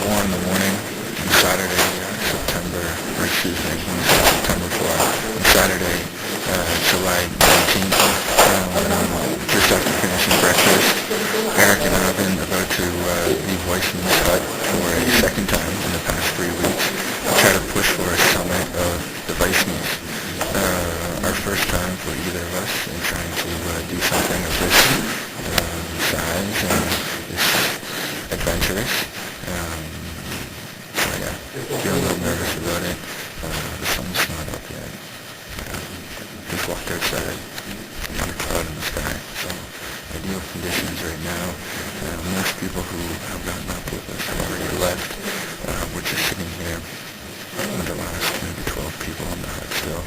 4 in the morning on Saturday, September 4, on Saturday, July 19th, just after finishing breakfast. Eric and I have been about to leave Weissman's hut for a second time in the past 3 weeks to try to push for a summit of the Weissmans. Our first time for either of us in trying to do something of this size and this adventurous. So yeah, feel a little nervous about it. The sun's not up yet. Just walked outside, not a cloud in the sky, so ideal conditions right now. Most people who have gotten up with us have already left. We're just sitting here with the last maybe 12 people in the hut still.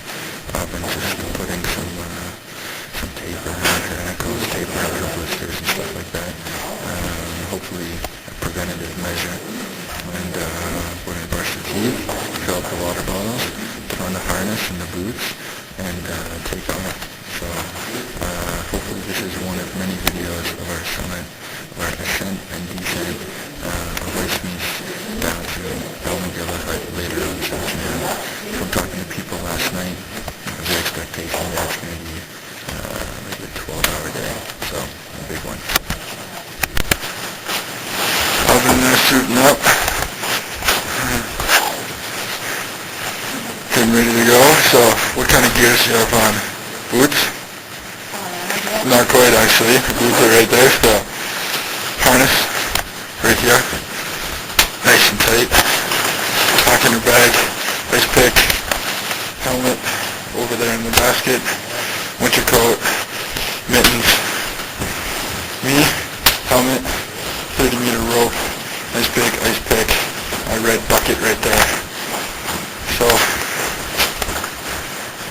I've been just putting some tape around her ankles, tape around her blisters and stuff like that. Hopefully a preventative measure. And we're going to brush the teeth, fill up the water bottles, put on the harness and the boots, and take off. So hopefully this is one of many videos of our summit, of our ascent and descent of Weissmans down to Elmegilla later on this afternoon. From talking to people last night, the expectation that it's going to be maybe a 12-hour day, so a big one. I've been suiting up, getting ready to go. So what kind of gears do you have on? Boots? Not quite actually. The boots are right there. So harness right here, nice and tight. Pack in your bag, ice pick, helmet over there in the basket, winter coat, mittens, me, helmet, 30-meter rope, nice big ice pick, my red bucket right there. So,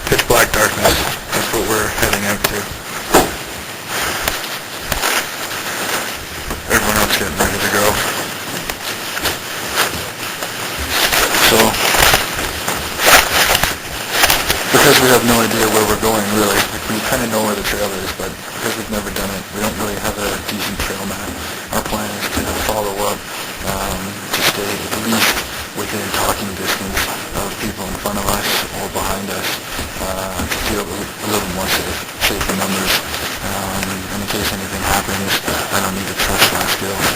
pitch black darkness, that's what we're heading out to. Everyone else getting ready to go. So, because we have no idea where we're going really, like we kind of know where the trail is, but because we've never done it, we don't really have a decent trail map. Our plan is to follow up, to stay at least within talking distance of people in front of us or behind us, to feel a little more safe in numbers. And in case anything happens, I don't need to trust my skills,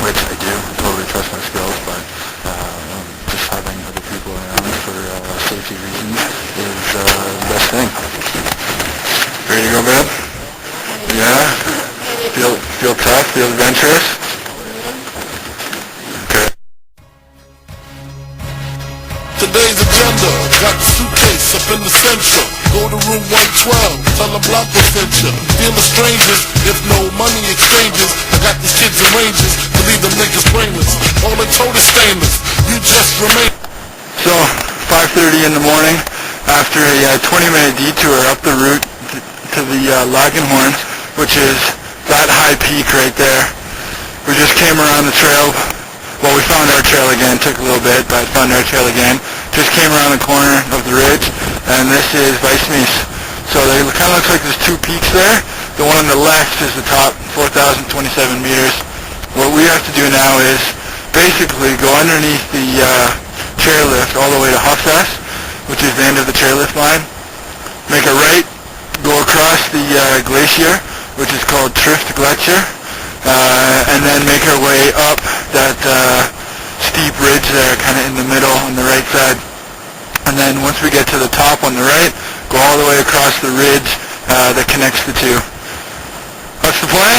which I do, I totally trust my skills, but just having other people around for safety reasons is the best thing. Ready to go, man? Yeah? Feel tough? Feel adventurous? Okay. Today's agenda, got the suitcase up in the central. Go to room 112, tell them Blanco sent ya. Deal with strangers, if no money exchanges. I got these kids in ranges, to leave them niggas brainless. All they told is stainless, you just remain. So, 5:30 in the morning, after a 20-minute detour up the route to the Lagenhorn, which is that high peak right there. We just came around the trail. Well, we found our trail again, took a little bit, but found our trail again. Just came around the corner of the ridge, and this is Weissmans. So it kind of looks like there's two peaks there. The one on the left is the top, 4,027 meters. What we have to do now is basically go underneath the chairlift all the way to Hofsass, which is the end of the chairlift line. Make a right, go across the glacier, which is called Trift Gletscher, and then make our way up that steep ridge there, kind of in the middle on the right side. And then once we get to the top on the right, go all the way across the ridge that connects the two. That's the plan.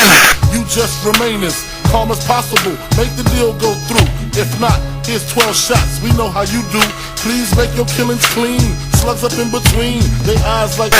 You just remain as calm as possible. Make the deal go through. If not, here's 12 shots. We know how you do. Please make your killings clean. Slugs up in between. They eyes like...